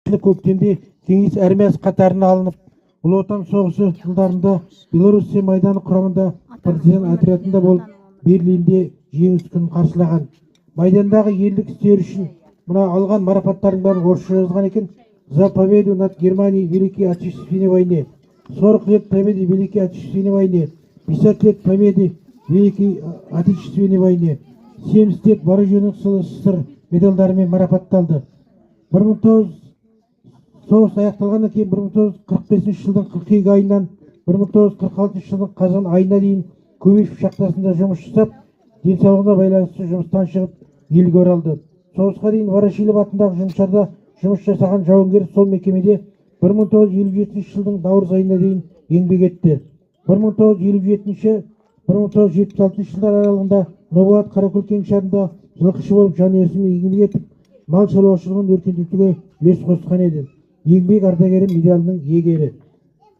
көктемде кеңес армиясы қатарына алынып, Ұлы Отан соғысы жылдарында Белоруссия майданы құрамында партизан отрядында болып, Берлинде жеңіс күнін қарсылаған. Майдандағы ерлік істері үшін мына алған марапаттардың бәрін орысша жазған екен. За победу над Германией в Великой Отечественной войне, 40 лет победы в Великой Отечественной войне, 50 лет победы в Великой Отечественной войне, 70 лет вооруженных сил СССР медальдарымен марапатталды. 1900 соғыс аяқталғаннан кейін 1945 жылдың қыркүйек айынан 1946 жылдың қазан айына дейін Көбешев шахтасында жұмыс жасап, денсаулығына байланысты жұмыстан шығып, елге оралды. Соғысқа дейін Ворошилов атындағы жұмысшарда жұмыс жасаған жауынгер сол мекемеде 1957 жылдың наурыз айына дейін еңбек етті. 1957-1976 жылдар аралығында Новоград Қаракөл кеңшарында жылқышы болып жанұясымен еңбек етіп, мал шаруашылығын өркендетуге үлес қосқан еді. Еңбек ардагері медалінің иегері.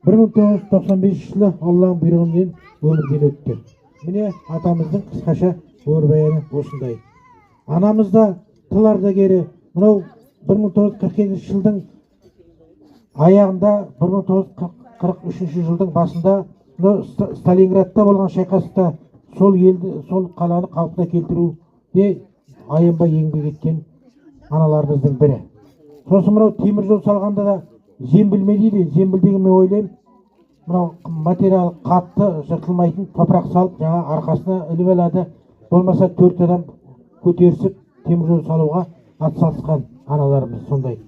1995 жылы Алланың бұйрығымен өмірден өтті. Міне атамыздың қысқаша өмірбаяны осындай. Анамыз да тыл ардагері. Мынау 1942 жылдың аяғында, 1943 жылдың басында Сталинградта болған шайқаста сол елді, сол қаланы қалпына келтіруде аянбай еңбек еткен аналарымыздың бірі. Сосын мынау темір жол салғанда да зембілме дейді. Зембіл деген мен ойлаймын, мынау материал қатты жыртылмайтын топырақ салып, жаңа арқасына іліп алады. Болмаса 4 адам көтерісіп темір жол салуға атсалысқан аналарымыз сондай.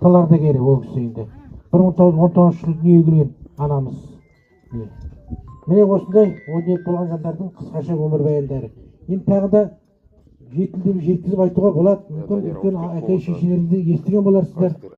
Тыл ардагері ол кісі енді. 1919 жылы дүниеге келген анамыз. Міне осындай өнер болған жандардың қысқаша өмірбаяндары. Енді тағы да жеткізіп айтуға болады. Мүмкін әке шешелеріңізді естіген боларсыздар.